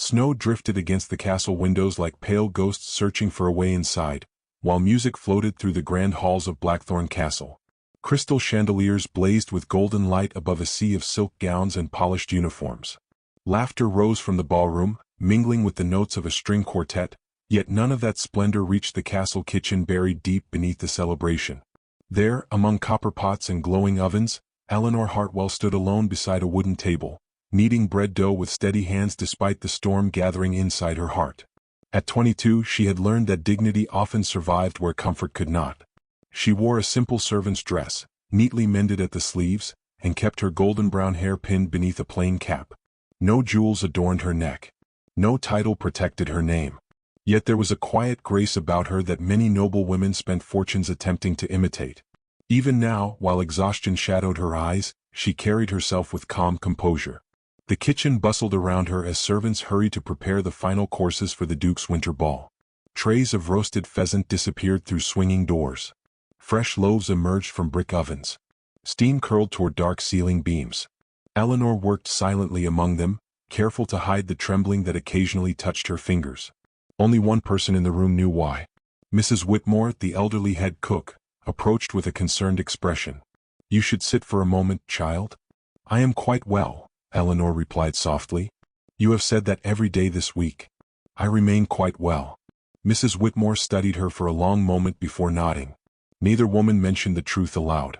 Snow drifted against the castle windows like pale ghosts searching for a way inside, while music floated through the grand halls of Blackthorn Castle. Crystal chandeliers blazed with golden light above a sea of silk gowns and polished uniforms. Laughter rose from the ballroom, mingling with the notes of a string quartet, yet none of that splendor reached the castle kitchen buried deep beneath the celebration. There, among copper pots and glowing ovens, Eleanor Hartwell stood alone beside a wooden table, kneading bread dough with steady hands despite the storm gathering inside her heart. At 22, she had learned that dignity often survived where comfort could not. She wore a simple servant's dress, neatly mended at the sleeves, and kept her golden brown hair pinned beneath a plain cap. No jewels adorned her neck. No title protected her name. Yet there was a quiet grace about her that many noble women spent fortunes attempting to imitate. Even now, while exhaustion shadowed her eyes, she carried herself with calm composure. The kitchen bustled around her as servants hurried to prepare the final courses for the Duke's winter ball. Trays of roasted pheasant disappeared through swinging doors. Fresh loaves emerged from brick ovens. Steam curled toward dark ceiling beams. Eleanor worked silently among them, careful to hide the trembling that occasionally touched her fingers. Only one person in the room knew why. Mrs. Whitmore, the elderly head cook, approached with a concerned expression. "You should sit for a moment, child." "I am quite well," Eleanor replied softly. "You have said that every day this week." "I remain quite well." Mrs. Whitmore studied her for a long moment before nodding. Neither woman mentioned the truth aloud.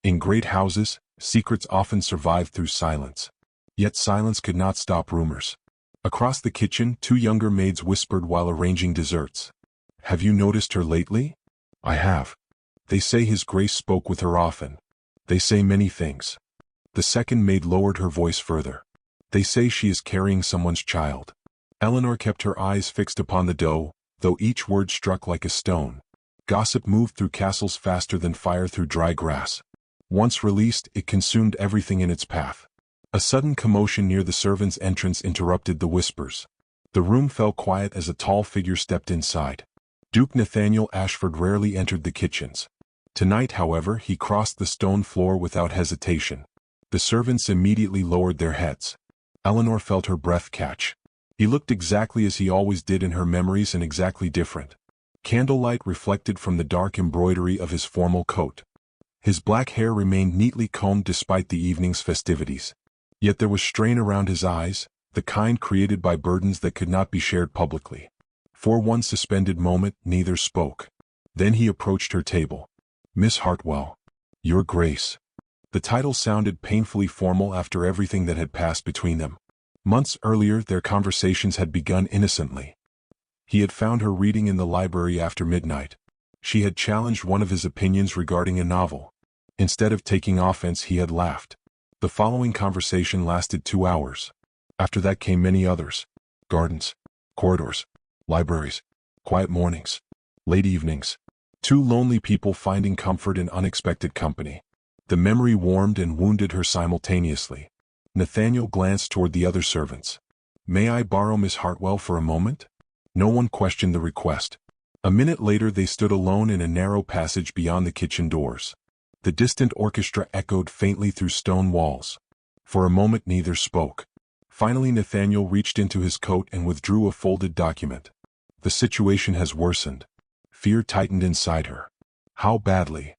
In great houses, secrets often survive through silence. Yet silence could not stop rumors. Across the kitchen, two younger maids whispered while arranging desserts. "Have you noticed her lately?" "I have. They say His Grace spoke with her often. They say many things." The second maid lowered her voice further. "They say she is carrying someone's child." Eleanor kept her eyes fixed upon the dough, though each word struck like a stone. Gossip moved through castles faster than fire through dry grass. Once released, it consumed everything in its path. A sudden commotion near the servants' entrance interrupted the whispers. The room fell quiet as a tall figure stepped inside. Duke Nathaniel Ashford rarely entered the kitchens. Tonight, however, he crossed the stone floor without hesitation. The servants immediately lowered their heads. Eleanor felt her breath catch. He looked exactly as he always did in her memories and exactly different. Candlelight reflected from the dark embroidery of his formal coat. His black hair remained neatly combed despite the evening's festivities. Yet there was strain around his eyes, the kind created by burdens that could not be shared publicly. For one suspended moment, neither spoke. Then he approached her table. "Miss Hartwell." "Your Grace." The title sounded painfully formal after everything that had passed between them. Months earlier, their conversations had begun innocently. He had found her reading in the library after midnight. She had challenged one of his opinions regarding a novel. Instead of taking offense, he had laughed. The following conversation lasted 2 hours. After that came many others. Gardens, corridors, libraries, quiet mornings, late evenings. Two lonely people finding comfort in unexpected company. The memory warmed and wounded her simultaneously. Nathaniel glanced toward the other servants. "May I borrow Miss Hartwell for a moment?" No one questioned the request. A minute later they stood alone in a narrow passage beyond the kitchen doors. The distant orchestra echoed faintly through stone walls. For a moment neither spoke. Finally Nathaniel reached into his coat and withdrew a folded document. "The situation has worsened." Fear tightened inside her. "How badly?"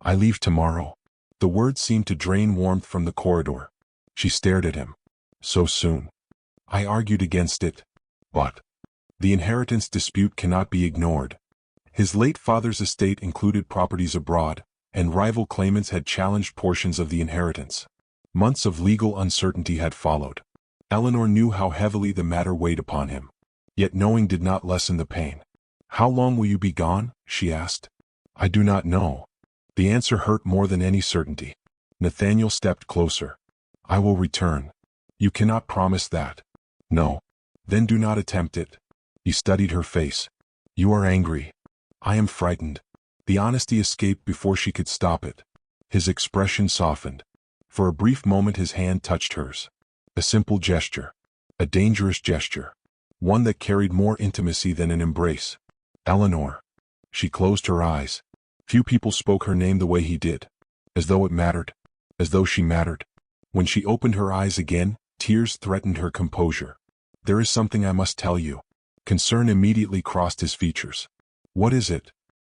"I leave tomorrow." The words seemed to drain warmth from the corridor. She stared at him. "So soon?" "I argued against it. But the inheritance dispute cannot be ignored." His late father's estate included properties abroad, and rival claimants had challenged portions of the inheritance. Months of legal uncertainty had followed. Eleanor knew how heavily the matter weighed upon him. Yet knowing did not lessen the pain. "How long will you be gone?" she asked. "I do not know." The answer hurt more than any certainty. Nathaniel stepped closer. "I will return." "You cannot promise that." "No." "Then do not attempt it." He studied her face. "You are angry." "I am frightened." The honesty escaped before she could stop it. His expression softened. For a brief moment his hand touched hers. A simple gesture. A dangerous gesture. One that carried more intimacy than an embrace. "Eleanor." She closed her eyes. Few people spoke her name the way he did. As though it mattered. As though she mattered. When she opened her eyes again, tears threatened her composure. "There is something I must tell you." Concern immediately crossed his features. "What is it?"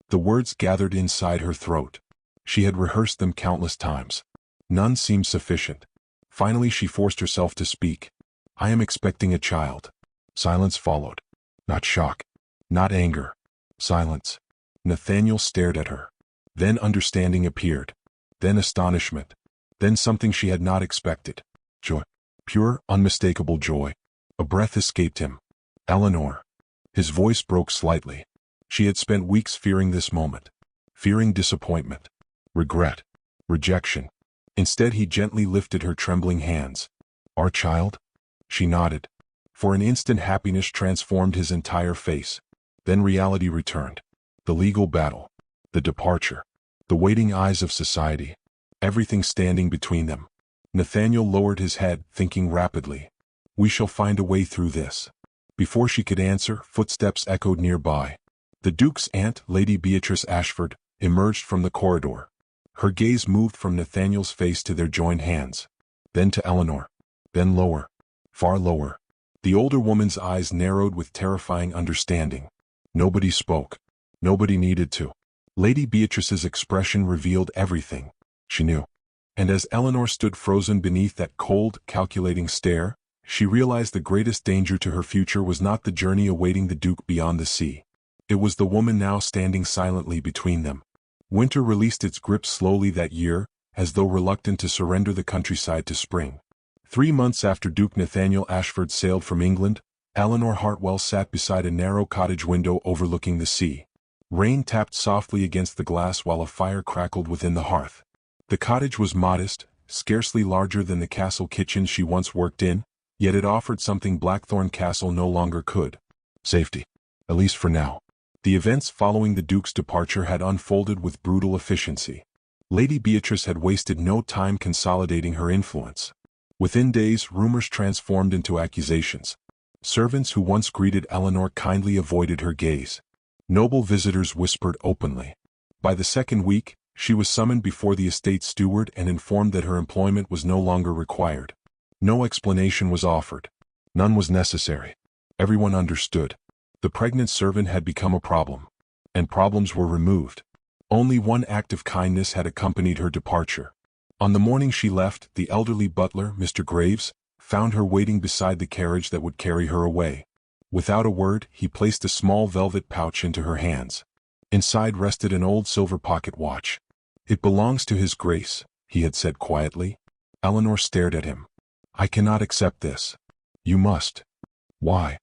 The words gathered inside her throat. She had rehearsed them countless times. None seemed sufficient. Finally she forced herself to speak. "I am expecting a child." Silence followed. Not shock. Not anger. Silence. Nathaniel stared at her. Then understanding appeared. Then astonishment. Then something she had not expected. Joy. Pure, unmistakable joy. A breath escaped him. "Eleanor." His voice broke slightly. She had spent weeks fearing this moment. Fearing disappointment. Regret. Rejection. Instead he gently lifted her trembling hands. "Our child?" She nodded. For an instant happiness transformed his entire face. Then reality returned. The legal battle. The departure. The waiting eyes of society. Everything standing between them. Nathaniel lowered his head, thinking rapidly. "We shall find a way through this." Before she could answer, footsteps echoed nearby. The Duke's aunt, Lady Beatrice Ashford, emerged from the corridor. Her gaze moved from Nathaniel's face to their joined hands. Then to Eleanor. Then lower. Far lower. The older woman's eyes narrowed with terrifying understanding. Nobody spoke. Nobody needed to. Lady Beatrice's expression revealed everything. She knew. And as Eleanor stood frozen beneath that cold, calculating stare, she realized the greatest danger to her future was not the journey awaiting the Duke beyond the sea. It was the woman now standing silently between them. Winter released its grip slowly that year, as though reluctant to surrender the countryside to spring. 3 months after Duke Nathaniel Ashford sailed from England, Eleanor Hartwell sat beside a narrow cottage window overlooking the sea. Rain tapped softly against the glass while a fire crackled within the hearth. The cottage was modest, scarcely larger than the castle kitchen she once worked in, yet it offered something Blackthorn Castle no longer could. Safety. At least for now. The events following the Duke's departure had unfolded with brutal efficiency. Lady Beatrice had wasted no time consolidating her influence. Within days, rumors transformed into accusations. Servants who once greeted Eleanor kindly avoided her gaze. Noble visitors whispered openly. By the second week, she was summoned before the estate steward and informed that her employment was no longer required. No explanation was offered. None was necessary. Everyone understood. The pregnant servant had become a problem. And problems were removed. Only one act of kindness had accompanied her departure. On the morning she left, the elderly butler, Mr. Graves, found her waiting beside the carriage that would carry her away. Without a word, he placed a small velvet pouch into her hands. Inside rested an old silver pocket watch. "It belongs to His Grace," he had said quietly. Eleanor stared at him. "I cannot accept this." "You must." "Why?"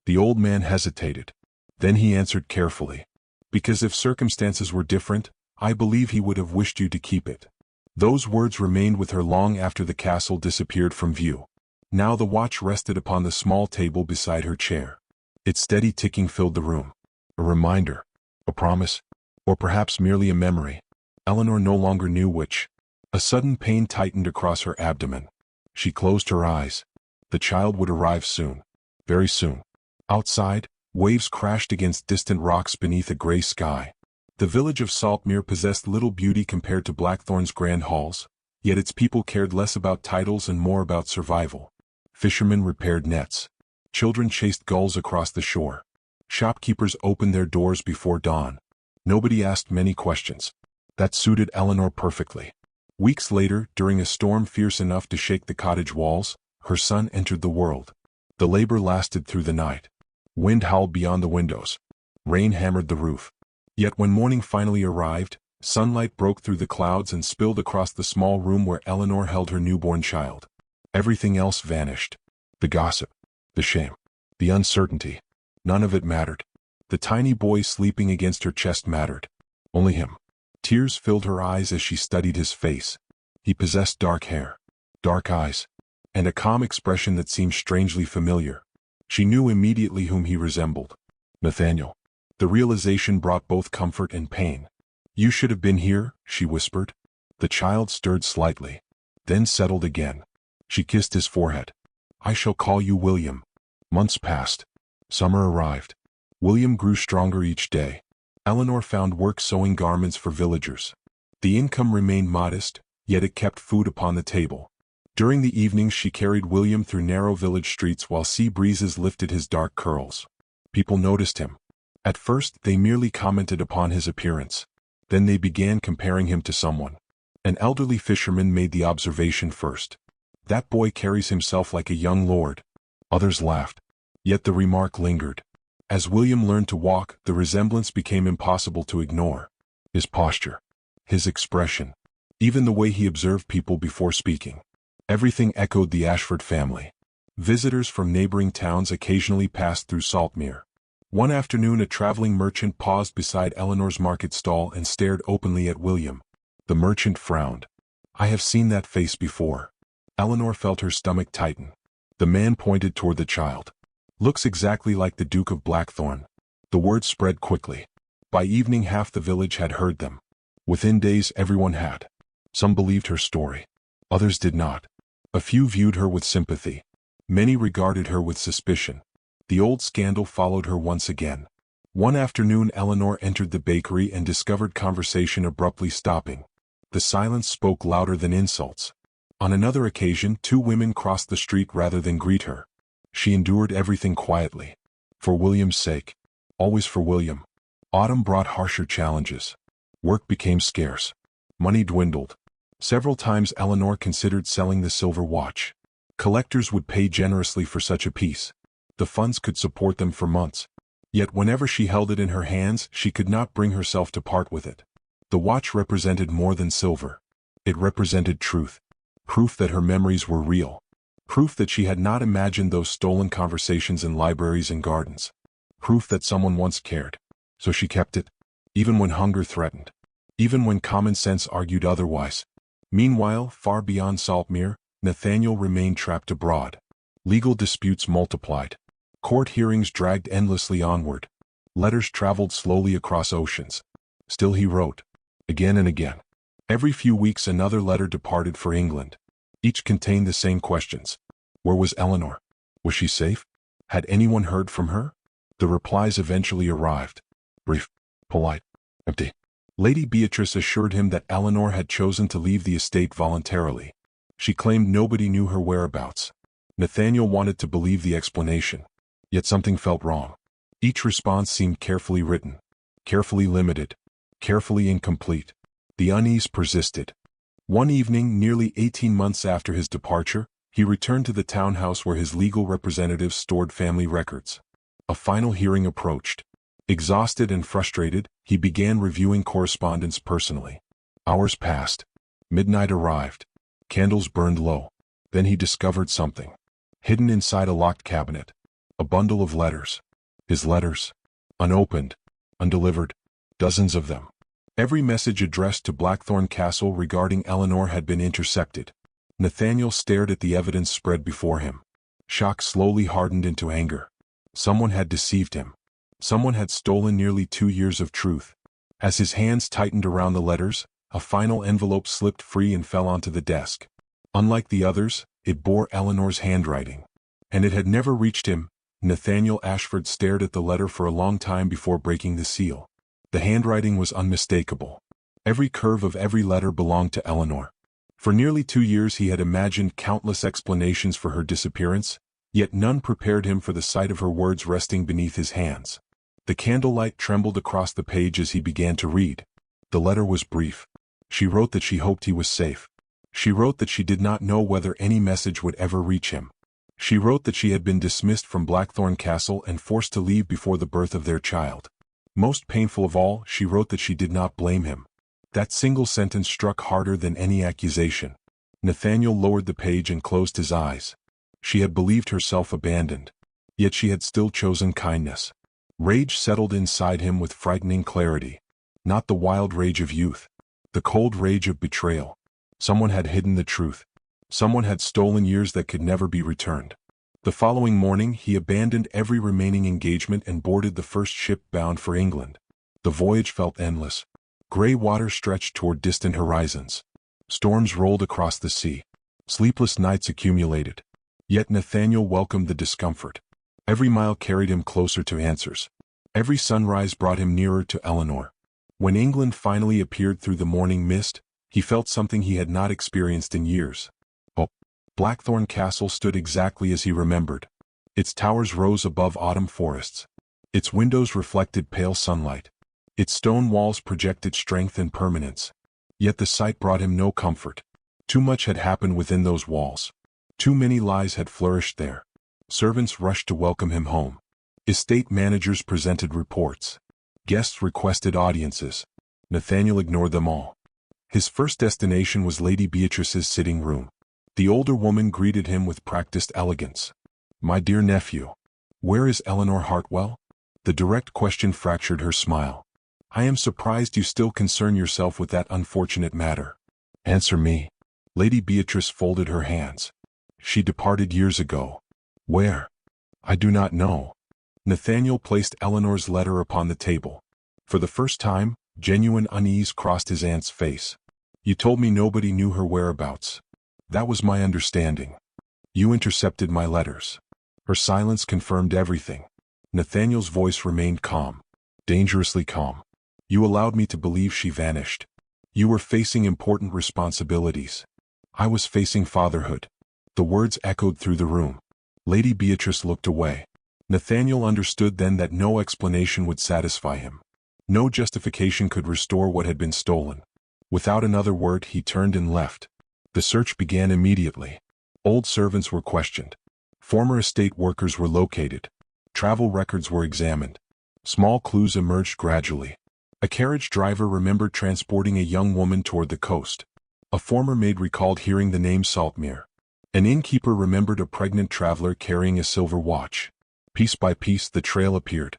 The old man hesitated. Then he answered carefully. "Because if circumstances were different, I believe he would have wished you to keep it." Those words remained with her long after the castle disappeared from view. Now the watch rested upon the small table beside her chair. Its steady ticking filled the room. A reminder. A promise. Or perhaps merely a memory. Eleanor no longer knew which. A sudden pain tightened across her abdomen. She closed her eyes. The child would arrive soon. Very soon. Outside, waves crashed against distant rocks beneath a gray sky. The village of Saltmere possessed little beauty compared to Blackthorn's grand halls, yet its people cared less about titles and more about survival. Fishermen repaired nets. Children chased gulls across the shore. Shopkeepers opened their doors before dawn. Nobody asked many questions. That suited Eleanor perfectly. Weeks later, during a storm fierce enough to shake the cottage walls, her son entered the world. The labor lasted through the night. Wind howled beyond the windows. Rain hammered the roof. Yet when morning finally arrived, sunlight broke through the clouds and spilled across the small room where Eleanor held her newborn child. Everything else vanished. The gossip. The shame. The uncertainty. None of it mattered. The tiny boy sleeping against her chest mattered. Only him. Tears filled her eyes as she studied his face. He possessed dark hair, dark eyes, and a calm expression that seemed strangely familiar. She knew immediately whom he resembled. Nathaniel. The realization brought both comfort and pain. "You should have been here," she whispered. The child stirred slightly, then settled again. She kissed his forehead. "I shall call you William." Months passed. Summer arrived. William grew stronger each day. Eleanor found work sewing garments for villagers. The income remained modest, yet it kept food upon the table. During the evenings she carried William through narrow village streets while sea breezes lifted his dark curls. People noticed him. At first they merely commented upon his appearance. Then they began comparing him to someone. An elderly fisherman made the observation first. "That boy carries himself like a young lord." Others laughed. Yet the remark lingered. As William learned to walk, the resemblance became impossible to ignore. His posture, his expression, even the way he observed people before speaking. Everything echoed the Ashford family. Visitors from neighboring towns occasionally passed through Saltmere. One afternoon a traveling merchant paused beside Eleanor's market stall and stared openly at William. The merchant frowned. "I have seen that face before." Eleanor felt her stomach tighten. The man pointed toward the child. "Looks exactly like the Duke of Blackthorn." The word spread quickly. By evening half the village had heard them. Within days everyone had. Some believed her story. Others did not. A few viewed her with sympathy. Many regarded her with suspicion. The old scandal followed her once again. One afternoon Eleanor entered the bakery and discovered conversation abruptly stopping. The silence spoke louder than insults. On another occasion 2 women crossed the street rather than greet her. She endured everything quietly. For William's sake. Always for William. Autumn brought harsher challenges. Work became scarce. Money dwindled. Several times Eleanor considered selling the silver watch. Collectors would pay generously for such a piece. The funds could support them for months. Yet whenever she held it in her hands, she could not bring herself to part with it. The watch represented more than silver. It represented truth. Proof that her memories were real. Proof that she had not imagined those stolen conversations in libraries and gardens. Proof that someone once cared. So she kept it, even when hunger threatened. Even when common sense argued otherwise. Meanwhile, far beyond Saltmere, Nathaniel remained trapped abroad. Legal disputes multiplied. Court hearings dragged endlessly onward. Letters traveled slowly across oceans. Still he wrote. Again and again. Every few weeks another letter departed for England. Each contained the same questions. Where was Eleanor? Was she safe? Had anyone heard from her? The replies eventually arrived. Brief, polite, empty. Lady Beatrice assured him that Eleanor had chosen to leave the estate voluntarily. She claimed nobody knew her whereabouts. Nathaniel wanted to believe the explanation. Yet something felt wrong. Each response seemed carefully written, carefully limited, carefully incomplete. The unease persisted. One evening, nearly 18 months after his departure, he returned to the townhouse where his legal representatives stored family records. A final hearing approached. Exhausted and frustrated, he began reviewing correspondence personally. Hours passed. Midnight arrived. Candles burned low. Then he discovered something. Hidden inside a locked cabinet. A bundle of letters. His letters. Unopened. Undelivered. Dozens of them. Every message addressed to Blackthorn Castle regarding Eleanor had been intercepted. Nathaniel stared at the evidence spread before him. Shock slowly hardened into anger. Someone had deceived him. Someone had stolen nearly 2 years of truth. As his hands tightened around the letters, a final envelope slipped free and fell onto the desk. Unlike the others, it bore Eleanor's handwriting. And it had never reached him. Nathaniel Ashford stared at the letter for a long time before breaking the seal. The handwriting was unmistakable. Every curve of every letter belonged to Eleanor. For nearly 2 years he had imagined countless explanations for her disappearance, yet none prepared him for the sight of her words resting beneath his hands. The candlelight trembled across the page as he began to read. The letter was brief. She wrote that she hoped he was safe. She wrote that she did not know whether any message would ever reach him. She wrote that she had been dismissed from Blackthorn Castle and forced to leave before the birth of their child. Most painful of all, she wrote that she did not blame him. That single sentence struck harder than any accusation. Nathaniel lowered the page and closed his eyes. She had believed herself abandoned. Yet she had still chosen kindness. Rage settled inside him with frightening clarity. Not the wild rage of youth. The cold rage of betrayal. Someone had hidden the truth. Someone had stolen years that could never be returned. The following morning he abandoned every remaining engagement and boarded the first ship bound for England. The voyage felt endless. Gray water stretched toward distant horizons. Storms rolled across the sea. Sleepless nights accumulated. Yet Nathaniel welcomed the discomfort. Every mile carried him closer to answers. Every sunrise brought him nearer to Eleanor. When England finally appeared through the morning mist, he felt something he had not experienced in years. Hope. Blackthorn Castle stood exactly as he remembered. Its towers rose above autumn forests. Its windows reflected pale sunlight. Its stone walls projected strength and permanence. Yet the sight brought him no comfort. Too much had happened within those walls. Too many lies had flourished there. Servants rushed to welcome him home. Estate managers presented reports. Guests requested audiences. Nathaniel ignored them all. His first destination was Lady Beatrice's sitting room. The older woman greeted him with practiced elegance. "My dear nephew, where is Eleanor Hartwell?" The direct question fractured her smile. "I am surprised you still concern yourself with that unfortunate matter. Answer me." Lady Beatrice folded her hands. "She departed years ago." "Where?" "I do not know." Nathaniel placed Eleanor's letter upon the table. For the first time, genuine unease crossed his aunt's face. "You told me nobody knew her whereabouts." "That was my understanding." "You intercepted my letters." Her silence confirmed everything. Nathaniel's voice remained calm. Dangerously calm. "You allowed me to believe she vanished. You were facing important responsibilities. I was facing fatherhood." The words echoed through the room. Lady Beatrice looked away. Nathaniel understood then that no explanation would satisfy him. No justification could restore what had been stolen. Without another word, he turned and left. The search began immediately. Old servants were questioned. Former estate workers were located. Travel records were examined. Small clues emerged gradually. A carriage driver remembered transporting a young woman toward the coast. A former maid recalled hearing the name Saltmere. An innkeeper remembered a pregnant traveler carrying a silver watch. Piece by piece, the trail appeared.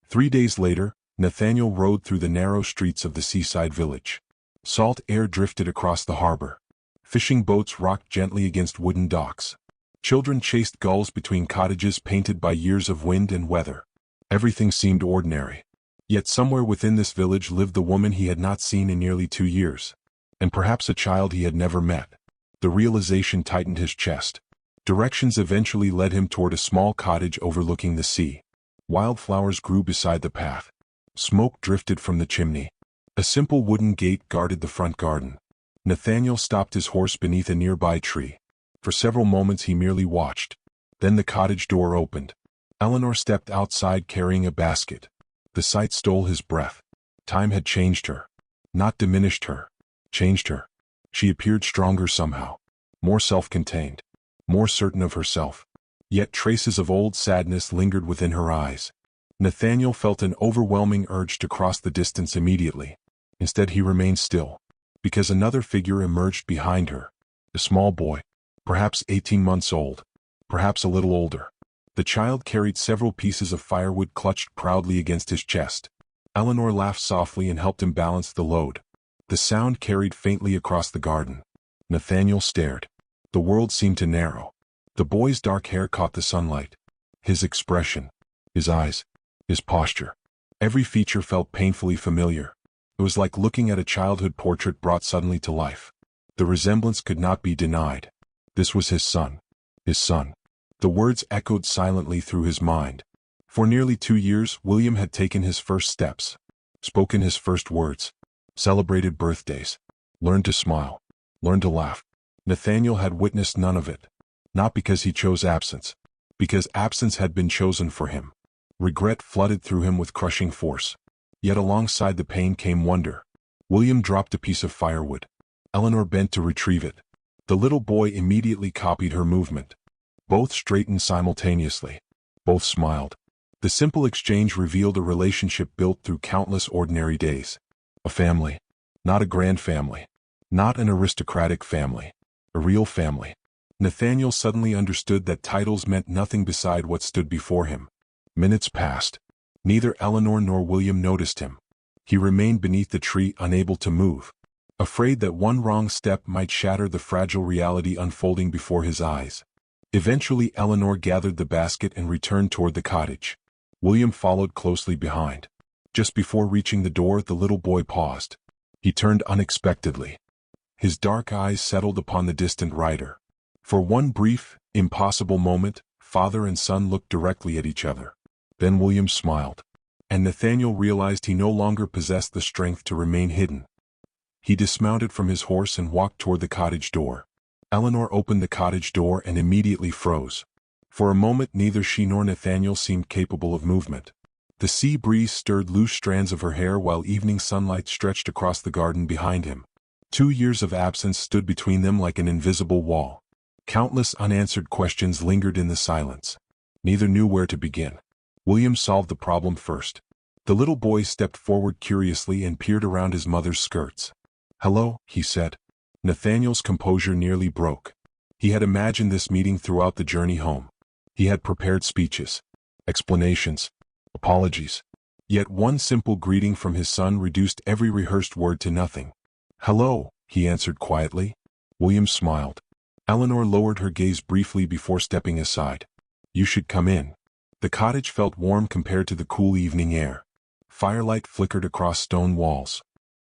3 days later, Nathaniel rode through the narrow streets of the seaside village. Salt air drifted across the harbor. Fishing boats rocked gently against wooden docks. Children chased gulls between cottages painted by years of wind and weather. Everything seemed ordinary. Yet somewhere within this village lived the woman he had not seen in nearly 2 years. And perhaps a child he had never met. The realization tightened his chest. Directions eventually led him toward a small cottage overlooking the sea. Wildflowers grew beside the path. Smoke drifted from the chimney. A simple wooden gate guarded the front garden. Nathaniel stopped his horse beneath a nearby tree. For several moments he merely watched. Then the cottage door opened. Eleanor stepped outside carrying a basket. The sight stole his breath. Time had changed her. Not diminished her. Changed her. She appeared stronger somehow. More self-contained. More certain of herself. Yet traces of old sadness lingered within her eyes. Nathaniel felt an overwhelming urge to cross the distance immediately. Instead he remained still. Because another figure emerged behind her. A small boy. Perhaps 18 months old. Perhaps a little older. The child carried several pieces of firewood clutched proudly against his chest. Eleanor laughed softly and helped him balance the load. The sound carried faintly across the garden. Nathaniel stared. The world seemed to narrow. The boy's dark hair caught the sunlight. His expression. His eyes. His posture. Every feature felt painfully familiar. It was like looking at a childhood portrait brought suddenly to life. The resemblance could not be denied. This was his son. His son. The words echoed silently through his mind. For nearly 2 years, William had taken his first steps. Spoken his first words. Celebrated birthdays. Learned to smile. Learned to laugh. Nathaniel had witnessed none of it. Not because he chose absence. Because absence had been chosen for him. Regret flooded through him with crushing force. Yet alongside the pain came wonder. William dropped a piece of firewood. Eleanor bent to retrieve it. The little boy immediately copied her movement. Both straightened simultaneously. Both smiled. The simple exchange revealed a relationship built through countless ordinary days. A family. Not a grand family. Not an aristocratic family. A real family. Nathaniel suddenly understood that titles meant nothing beside what stood before him. Minutes passed. Neither Eleanor nor William noticed him. He remained beneath the tree, unable to move. Afraid that one wrong step might shatter the fragile reality unfolding before his eyes. Eventually Eleanor gathered the basket and returned toward the cottage. William followed closely behind. Just before reaching the door, the little boy paused. He turned unexpectedly. His dark eyes settled upon the distant rider. For one brief, impossible moment, father and son looked directly at each other. Then William smiled. And Nathaniel realized he no longer possessed the strength to remain hidden. He dismounted from his horse and walked toward the cottage door. Eleanor opened the cottage door and immediately froze. For a moment neither she nor Nathaniel seemed capable of movement. The sea breeze stirred loose strands of her hair while evening sunlight stretched across the garden behind him. 2 years of absence stood between them like an invisible wall. Countless unanswered questions lingered in the silence. Neither knew where to begin. William solved the problem first. The little boy stepped forward curiously and peered around his mother's skirts. "Hello," he said. Nathaniel's composure nearly broke. He had imagined this meeting throughout the journey home. He had prepared speeches, explanations, apologies. Yet one simple greeting from his son reduced every rehearsed word to nothing. "Hello," he answered quietly. William smiled. Eleanor lowered her gaze briefly before stepping aside. "You should come in." The cottage felt warm compared to the cool evening air. Firelight flickered across stone walls.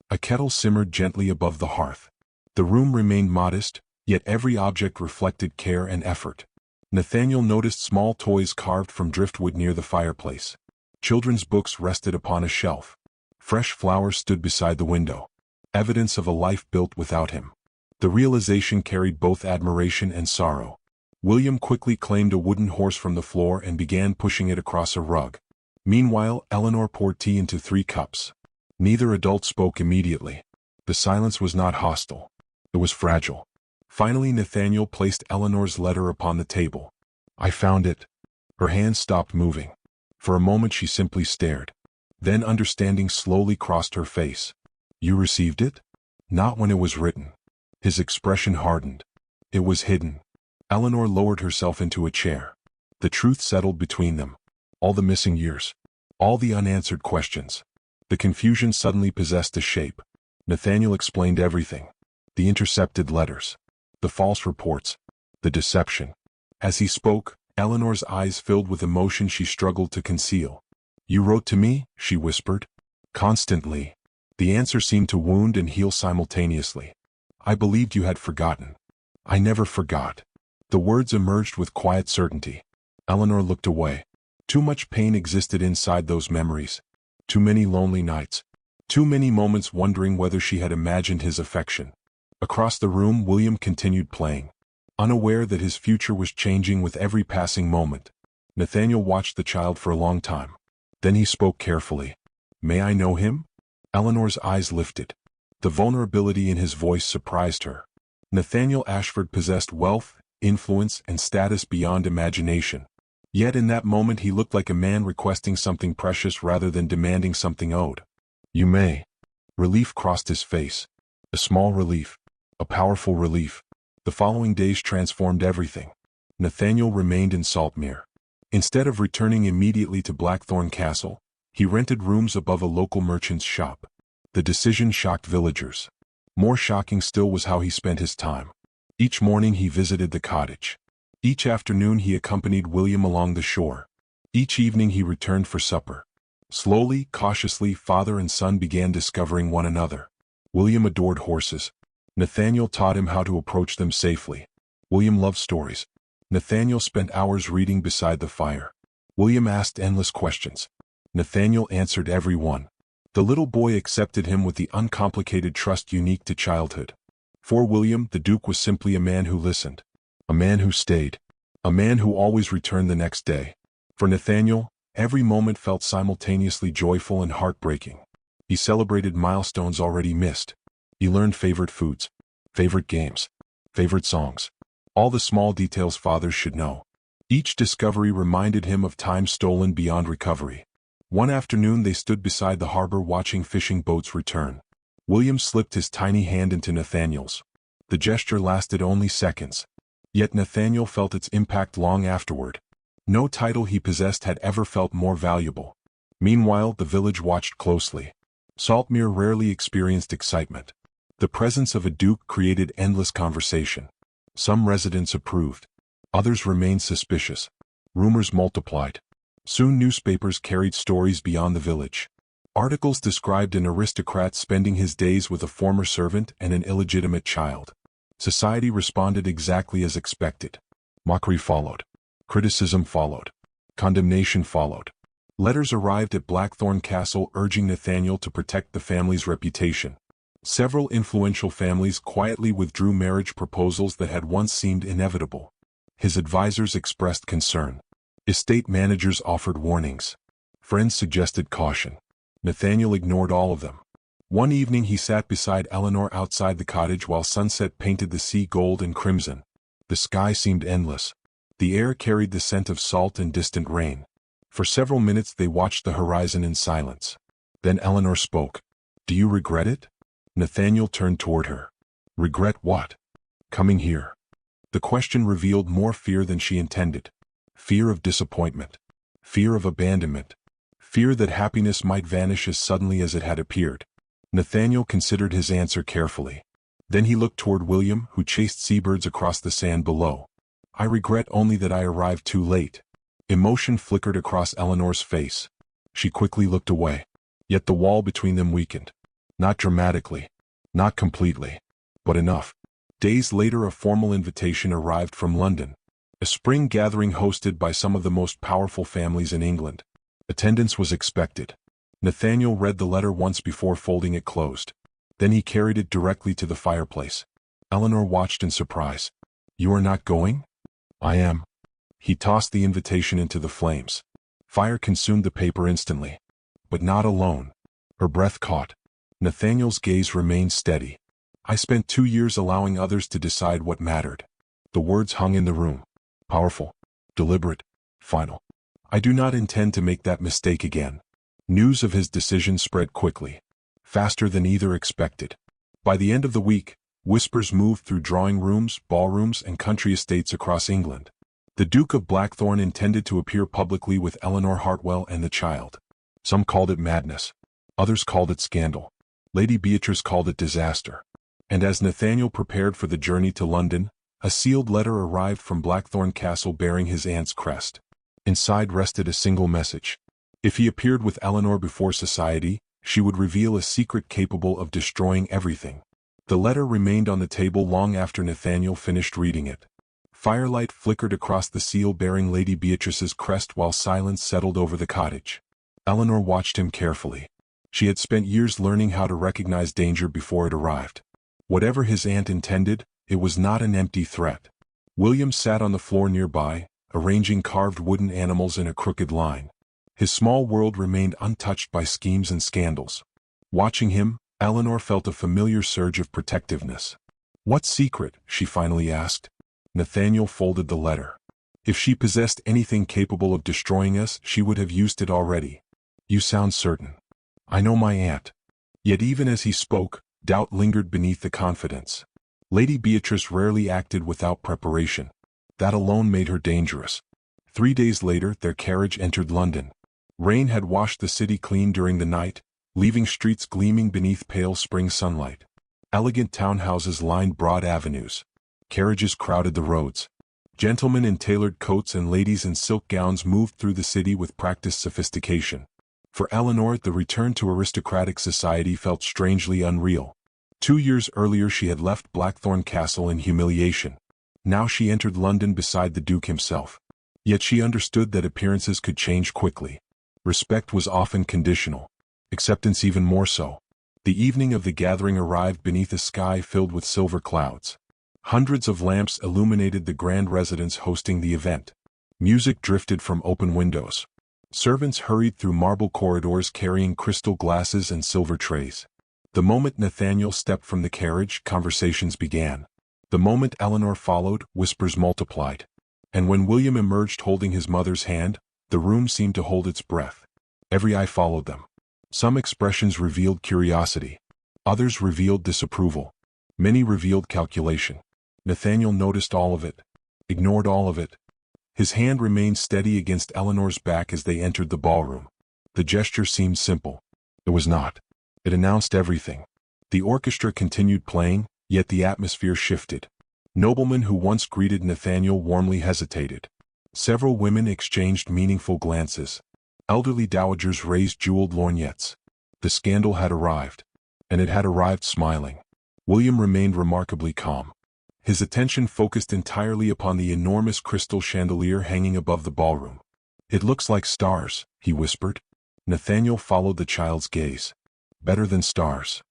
A kettle simmered gently above the hearth. The room remained modest, yet every object reflected care and effort. Nathaniel noticed small toys carved from driftwood near the fireplace. Children's books rested upon a shelf. Fresh flowers stood beside the window. Evidence of a life built without him. The realization carried both admiration and sorrow. William quickly claimed a wooden horse from the floor and began pushing it across a rug. Meanwhile, Eleanor poured tea into 3 cups. Neither adult spoke immediately. The silence was not hostile. It was fragile. Finally, Nathaniel placed Eleanor's letter upon the table. "I found it." Her hands stopped moving. For a moment she simply stared. Then understanding slowly crossed her face. "You received it?" "Not when it was written." His expression hardened. "It was hidden." Eleanor lowered herself into a chair. The truth settled between them. All the missing years. All the unanswered questions. The confusion suddenly possessed a shape. Nathaniel explained everything. The intercepted letters. The false reports. The deception. As he spoke, Eleanor's eyes filled with emotion she struggled to conceal. "You wrote to me?" she whispered. "Constantly." The answer seemed to wound and heal simultaneously. "I believed you had forgotten." "I never forgot." The words emerged with quiet certainty. Eleanor looked away. Too much pain existed inside those memories. Too many lonely nights. Too many moments wondering whether she had imagined his affection. Across the room, William continued playing, unaware that his future was changing with every passing moment. Nathaniel watched the child for a long time. Then he spoke carefully. "May I know him?" Eleanor's eyes lifted. The vulnerability in his voice surprised her. Nathaniel Ashford possessed wealth, influence, and status beyond imagination. Yet in that moment he looked like a man requesting something precious rather than demanding something owed. "You may." Relief crossed his face. A small relief. A powerful relief. The following days transformed everything. Nathaniel remained in Saltmere. Instead of returning immediately to Blackthorn Castle, he rented rooms above a local merchant's shop. The decision shocked villagers. More shocking still was how he spent his time. Each morning he visited the cottage. Each afternoon he accompanied William along the shore. Each evening he returned for supper. Slowly, cautiously, father and son began discovering one another. William adored horses. Nathaniel taught him how to approach them safely. William loved stories. Nathaniel spent hours reading beside the fire. William asked endless questions. Nathaniel answered every one. The little boy accepted him with the uncomplicated trust unique to childhood. For William, the Duke was simply a man who listened. A man who stayed. A man who always returned the next day. For Nathaniel, every moment felt simultaneously joyful and heartbreaking. He celebrated milestones already missed. He learned favorite foods, favorite games, favorite songs. All the small details fathers should know. Each discovery reminded him of time stolen beyond recovery. One afternoon they stood beside the harbor watching fishing boats return. William slipped his tiny hand into Nathaniel's. The gesture lasted only seconds. Yet Nathaniel felt its impact long afterward. No title he possessed had ever felt more valuable. Meanwhile, the village watched closely. Saltmere rarely experienced excitement. The presence of a duke created endless conversation. Some residents approved. Others remained suspicious. Rumors multiplied. Soon newspapers carried stories beyond the village. Articles described an aristocrat spending his days with a former servant and an illegitimate child. Society responded exactly as expected. Mockery followed. Criticism followed. Condemnation followed. Letters arrived at Blackthorn Castle urging Nathaniel to protect the family's reputation. Several influential families quietly withdrew marriage proposals that had once seemed inevitable. His advisors expressed concern. Estate managers offered warnings. Friends suggested caution. Nathaniel ignored all of them. One evening he sat beside Eleanor outside the cottage while sunset painted the sea gold and crimson. The sky seemed endless. The air carried the scent of salt and distant rain. For several minutes they watched the horizon in silence. Then Eleanor spoke. "Do you regret it?" Nathaniel turned toward her. "Regret what?" "Coming here." The question revealed more fear than she intended. Fear of disappointment. Fear of abandonment. Fear that happiness might vanish as suddenly as it had appeared. Nathaniel considered his answer carefully. Then he looked toward William, who chased seabirds across the sand below. "I regret only that I arrived too late." Emotion flickered across Eleanor's face. She quickly looked away. Yet the wall between them weakened. Not dramatically. Not completely. But enough. Days later a formal invitation arrived from London. A spring gathering hosted by some of the most powerful families in England. Attendance was expected. Nathaniel read the letter once before folding it closed. Then he carried it directly to the fireplace. Eleanor watched in surprise. "You are not going?" "I am." He tossed the invitation into the flames. Fire consumed the paper instantly. But not alone. Her breath caught. Nathaniel's gaze remained steady. "I spent 2 years allowing others to decide what mattered." The words hung in the room. Powerful. Deliberate. Final. "I do not intend to make that mistake again." News of his decision spread quickly. Faster than either expected. By the end of the week, whispers moved through drawing rooms, ballrooms, and country estates across England. The Duke of Blackthorn intended to appear publicly with Eleanor Hartwell and the child. Some called it madness. Others called it scandal. Lady Beatrice called it disaster. And as Nathaniel prepared for the journey to London, a sealed letter arrived from Blackthorn Castle bearing his aunt's crest. Inside rested a single message. If he appeared with Eleanor before society, she would reveal a secret capable of destroying everything. The letter remained on the table long after Nathaniel finished reading it. Firelight flickered across the seal bearing Lady Beatrice's crest while silence settled over the cottage. Eleanor watched him carefully. She had spent years learning how to recognize danger before it arrived. Whatever his aunt intended, it was not an empty threat. William sat on the floor nearby, arranging carved wooden animals in a crooked line. His small world remained untouched by schemes and scandals. Watching him, Eleanor felt a familiar surge of protectiveness. "What secret?" she finally asked. Nathaniel folded the letter. "If she possessed anything capable of destroying us, she would have used it already." "You sound certain." "I know my aunt." Yet even as he spoke, doubt lingered beneath the confidence. Lady Beatrice rarely acted without preparation. That alone made her dangerous. 3 days later, their carriage entered London. Rain had washed the city clean during the night, leaving streets gleaming beneath pale spring sunlight. Elegant townhouses lined broad avenues. Carriages crowded the roads. Gentlemen in tailored coats and ladies in silk gowns moved through the city with practiced sophistication. For Eleanor, the return to aristocratic society felt strangely unreal. 2 years earlier she had left Blackthorn Castle in humiliation. Now she entered London beside the Duke himself. Yet she understood that appearances could change quickly. Respect was often conditional. Acceptance even more so. The evening of the gathering arrived beneath a sky filled with silver clouds. Hundreds of lamps illuminated the grand residence hosting the event. Music drifted from open windows. Servants hurried through marble corridors carrying crystal glasses and silver trays. The moment Nathaniel stepped from the carriage, conversations began. The moment Eleanor followed, whispers multiplied. And when William emerged holding his mother's hand, the room seemed to hold its breath. Every eye followed them. Some expressions revealed curiosity. Others revealed disapproval. Many revealed calculation. Nathaniel noticed all of it. Ignored all of it. His hand remained steady against Eleanor's back as they entered the ballroom. The gesture seemed simple. It was not. It announced everything. The orchestra continued playing, yet the atmosphere shifted. Noblemen who once greeted Nathaniel warmly hesitated. Several women exchanged meaningful glances. Elderly dowagers raised jeweled lorgnettes. The scandal had arrived. And it had arrived smiling. William remained remarkably calm. His attention focused entirely upon the enormous crystal chandelier hanging above the ballroom. "It looks like stars," he whispered. Nathaniel followed the child's gaze. "Better than stars."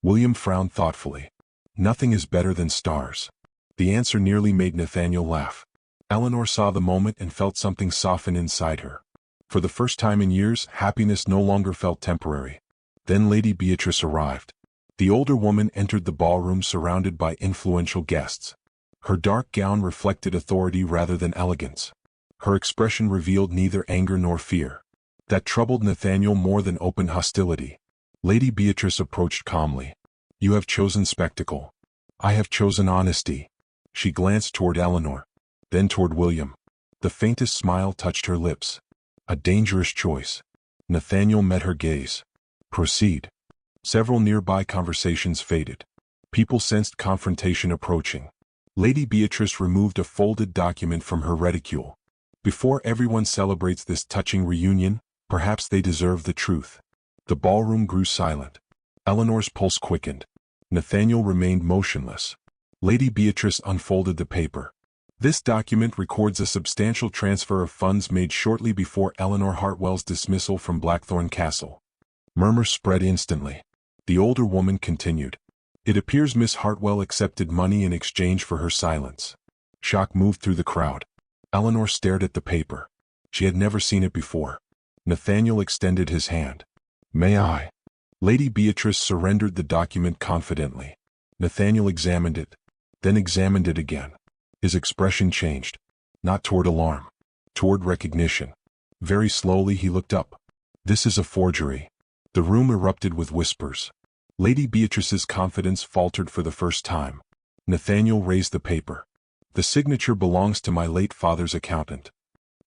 William frowned thoughtfully. Nothing is better than stars. The answer nearly made Nathaniel laugh. Eleanor saw the moment and felt something soften inside her. For the first time in years, happiness no longer felt temporary. Then Lady Beatrice arrived. The older woman entered the ballroom surrounded by influential guests. Her dark gown reflected authority rather than elegance. Her expression revealed neither anger nor fear. That troubled Nathaniel more than open hostility. Lady Beatrice approached calmly. "You have chosen spectacle. I have chosen honesty." She glanced toward Eleanor, then toward William. The faintest smile touched her lips. A dangerous choice. Nathaniel met her gaze. "Proceed." Several nearby conversations faded. People sensed confrontation approaching. Lady Beatrice removed a folded document from her reticule. "Before everyone celebrates this touching reunion, perhaps they deserve the truth." The ballroom grew silent. Eleanor's pulse quickened. Nathaniel remained motionless. Lady Beatrice unfolded the paper. "This document records a substantial transfer of funds made shortly before Eleanor Hartwell's dismissal from Blackthorn Castle." Murmurs spread instantly. The older woman continued. "It appears Miss Hartwell accepted money in exchange for her silence." Shock moved through the crowd. Eleanor stared at the paper. She had never seen it before. Nathaniel extended his hand. "May I?" Lady Beatrice surrendered the document confidently. Nathaniel examined it, then examined it again. His expression changed. Not toward alarm. Toward recognition. Very slowly he looked up. "This is a forgery." The room erupted with whispers. Lady Beatrice's confidence faltered for the first time. Nathaniel raised the paper. "The signature belongs to my late father's accountant."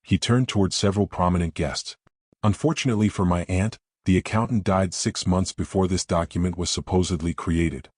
He turned toward several prominent guests. "Unfortunately for my aunt, the accountant died 6 months before this document was supposedly created."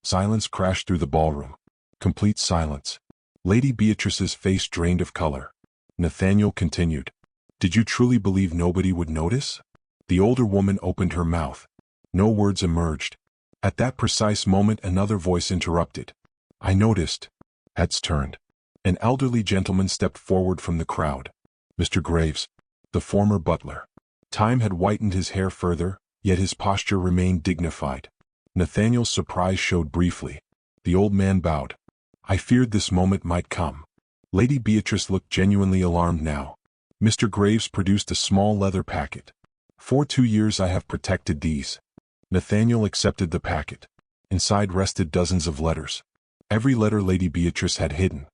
Silence crashed through the ballroom. Complete silence. Lady Beatrice's face drained of color. Nathaniel continued. "Did you truly believe nobody would notice?" The older woman opened her mouth. No words emerged. At that precise moment another voice interrupted. "I noticed." Heads turned. An elderly gentleman stepped forward from the crowd. Mr. Graves, the former butler. Time had whitened his hair further, yet his posture remained dignified. Nathaniel's surprise showed briefly. The old man bowed. "I feared this moment might come." Lady Beatrice looked genuinely alarmed now. Mr. Graves produced a small leather packet. "For 2 years I have protected these." Nathaniel accepted the packet. Inside rested dozens of letters. Every letter Lady Beatrice had hidden.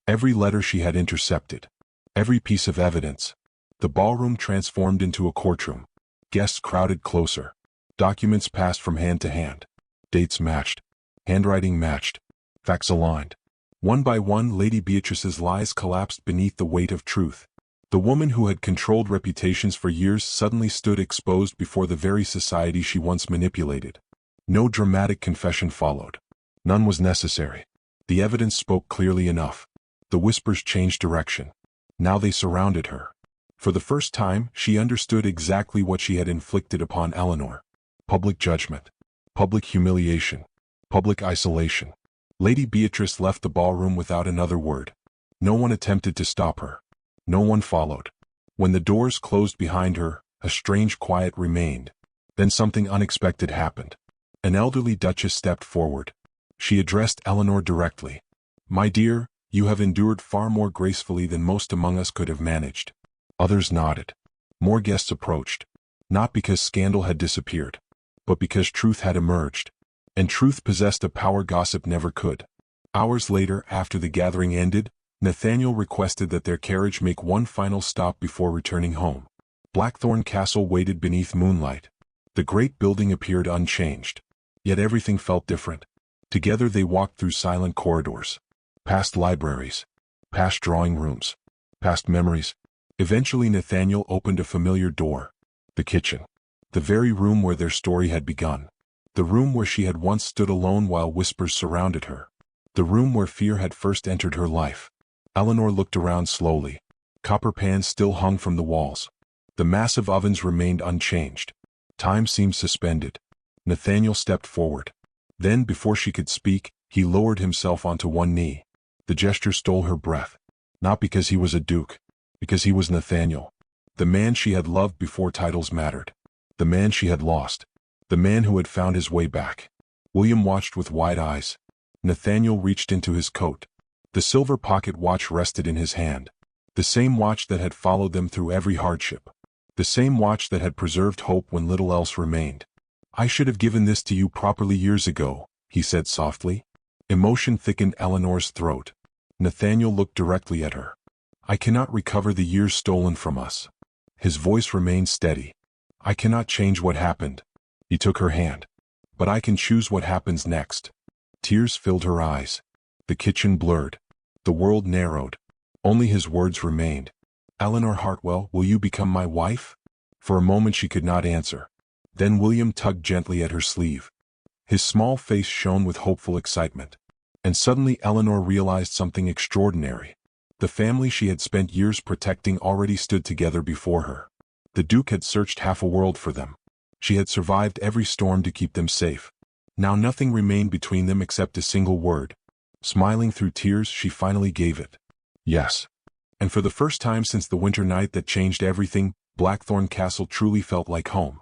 Every letter she had intercepted. Every piece of evidence. The ballroom transformed into a courtroom. Guests crowded closer. Documents passed from hand to hand. Dates matched. Handwriting matched. Facts aligned. One by one Lady Beatrice's lies collapsed beneath the weight of truth. The woman who had controlled reputations for years suddenly stood exposed before the very society she once manipulated. No dramatic confession followed. None was necessary. The evidence spoke clearly enough. The whispers changed direction. Now they surrounded her. For the first time, she understood exactly what she had inflicted upon Eleanor. Public judgment. Public humiliation. Public isolation. Lady Beatrice left the ballroom without another word. No one attempted to stop her. No one followed. When the doors closed behind her, a strange quiet remained. Then something unexpected happened. An elderly duchess stepped forward. She addressed Eleanor directly. "My dear, you have endured far more gracefully than most among us could have managed." Others nodded. More guests approached. Not because scandal had disappeared, but because truth had emerged. And truth possessed a power gossip never could. Hours later, after the gathering ended, Nathaniel requested that their carriage make one final stop before returning home. Blackthorn Castle waited beneath moonlight. The great building appeared unchanged. Yet everything felt different. Together they walked through silent corridors. Past libraries. Past drawing rooms. Past memories. Eventually Nathaniel opened a familiar door. The kitchen. The very room where their story had begun. The room where she had once stood alone while whispers surrounded her. The room where fear had first entered her life. Eleanor looked around slowly. Copper pans still hung from the walls. The massive ovens remained unchanged. Time seemed suspended. Nathaniel stepped forward. Then, before she could speak, he lowered himself onto one knee. The gesture stole her breath. Not because he was a duke. Because he was Nathaniel. The man she had loved before titles mattered. The man she had lost. The man who had found his way back. William watched with wide eyes. Nathaniel reached into his coat. The silver pocket watch rested in his hand. The same watch that had followed them through every hardship. The same watch that had preserved hope when little else remained. "I should have given this to you properly years ago," he said softly. Emotion thickened Eleanor's throat. Nathaniel looked directly at her. "I cannot recover the years stolen from us." His voice remained steady. "I cannot change what happened." He took her hand. "But I can choose what happens next." Tears filled her eyes. The kitchen blurred. The world narrowed. Only his words remained. "Eleanor Hartwell, will you become my wife?" For a moment she could not answer. Then William tugged gently at her sleeve. His small face shone with hopeful excitement. And suddenly Eleanor realized something extraordinary. The family she had spent years protecting already stood together before her. The Duke had searched half a world for them. She had survived every storm to keep them safe. Now nothing remained between them except a single word. Smiling through tears, she finally gave it. Yes. And for the first time since the winter night that changed everything, Blackthorn Castle truly felt like home.